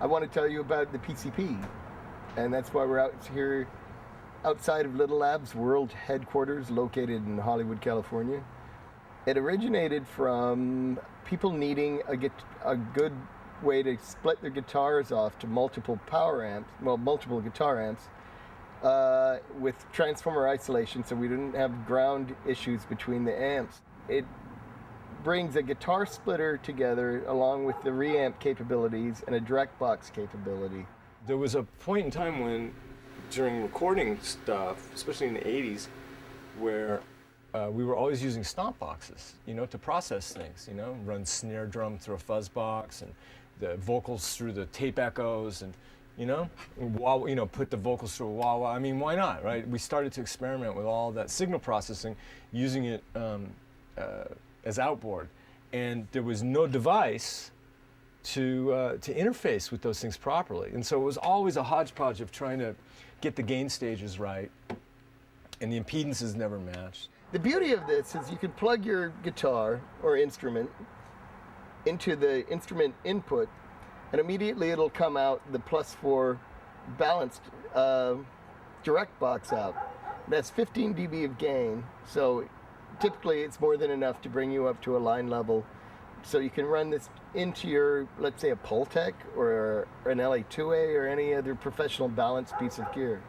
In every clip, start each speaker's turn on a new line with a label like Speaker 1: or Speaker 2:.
Speaker 1: want to tell you about the PCP, and that's why we're out here outside of Little Labs World Headquarters, located in Hollywood, California. It originated from people needing a good way to split their guitars off to multiple guitar amps, with transformer isolation, so we didn't have ground issues between the amps. It brings a guitar splitter together along with the reamp capabilities and a direct box capability.
Speaker 2: There was a point in time when, during recording stuff, especially in the 80s, where we were always using stomp boxes, to process things, run snare drum through a fuzz box and the vocals through the tape echoes and, put the vocals through a wah-wah. I mean, why not, right? We started to experiment with all that signal processing, using it as outboard. And there was no device to interface with those things properly. And so it was always a hodgepodge of trying to get the gain stages right, and the impedances never matched.
Speaker 1: The beauty of this is you can plug your guitar or instrument into the instrument input, and immediately it'll come out the +4 balanced direct box out. That's 15 dB of gain, so typically it's more than enough to bring you up to a line level. So you can run this into your, let's say, a Pultec or an LA2A or any other professional balanced piece of gear.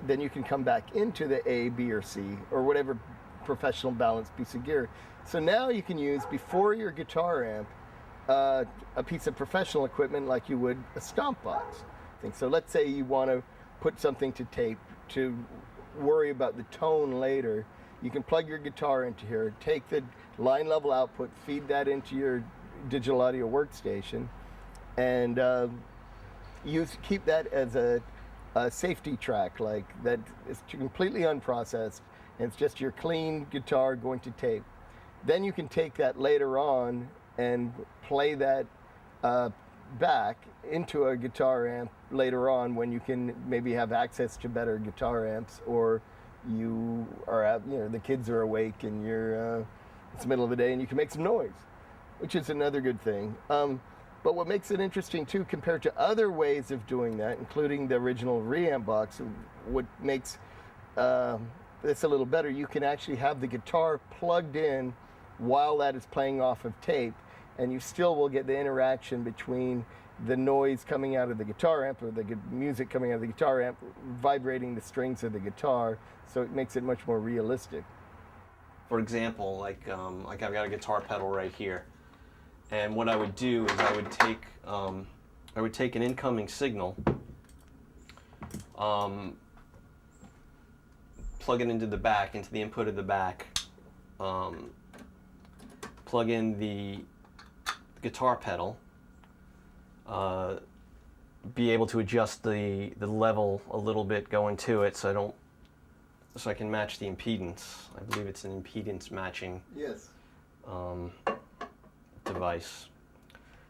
Speaker 1: Then you can come back into the A, B, or C, or whatever professional balanced piece of gear. So now you can use, before your guitar amp, a piece of professional equipment like you would a stomp box. So let's say you want to put something to tape to worry about the tone later. You can plug your guitar into here, take the line level output, feed that into your digital audio workstation, and keep that as a safety track, like that is completely unprocessed, and it's just your clean guitar going to tape. Then you can take that later on and play that back into a guitar amp later on when you can maybe have access to better guitar amps, or you are out, the kids are awake and it's the middle of the day and you can make some noise, which is another good thing. But what makes it interesting too, compared to other ways of doing that, including the original reamp box, what makes this a little better, you can actually have the guitar plugged in while that is playing off of tape, and you still will get the interaction between the noise coming out of the guitar amp, or the music coming out of the guitar amp, vibrating the strings of the guitar, so it makes it much more realistic.
Speaker 3: For example, like I've got a guitar pedal right here, and what I would do is I would take an incoming signal, plug it into the input of the back, plug in the guitar pedal, be able to adjust the level a little bit going to it so I can match the impedance. I believe it's an impedance matching device.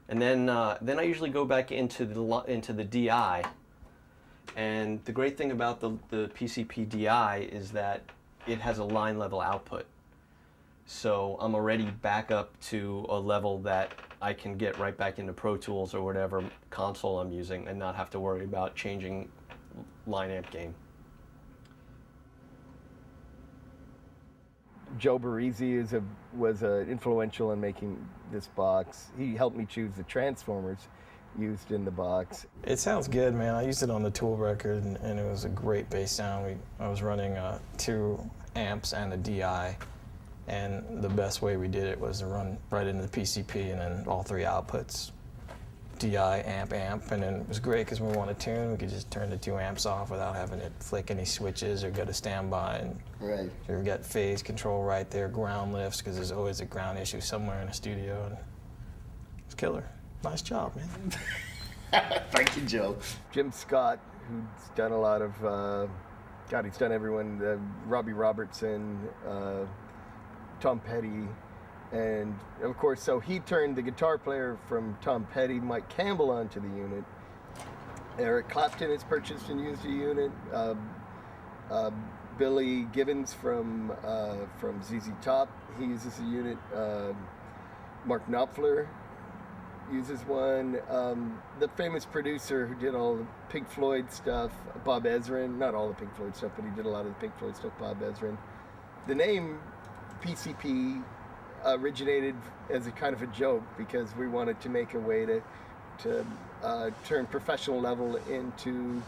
Speaker 3: And then I usually go back into the DI. And the great thing about the PCP DI is that it has a line level output. So I'm already back up to a level that I can get right back into Pro Tools or whatever console I'm using and not have to worry about changing line amp gain.
Speaker 1: Joe Barresi was influential in making this box. He helped me choose the transformers used in the box.
Speaker 4: It sounds good, man. I used it on the Tool record, and it was a great bass sound. I was running 2 amps and a DI, and the best way we did it was to run right into the PCP and then all 3 outputs, DI, amp, and then it was great because when we want to tune, we could just turn the 2 amps off without having to flick any switches or go to standby. And
Speaker 1: right.
Speaker 4: We got phase control right there, ground lifts, because there's always a ground issue somewhere in the studio, and it's killer. Nice job, man.
Speaker 1: Thank you, Joe. Jim Scott, who's done a lot of, he's done everyone, Robbie Robertson, Tom Petty, and of course, so he turned the guitar player from Tom Petty, Mike Campbell, onto the unit. Eric Clapton has purchased and used a unit. Billy Gibbons from ZZ Top, he uses a unit. Mark Knopfler uses one. The famous producer who did all the Pink Floyd stuff, Bob Ezrin, not all the Pink Floyd stuff, but he did a lot of the Pink Floyd stuff, Bob Ezrin. The name PCP originated as a kind of a joke because we wanted to make a way to turn professional level into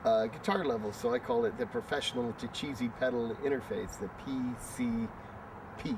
Speaker 1: guitar level. So I call it the professional to cheesy pedal interface, the PCP.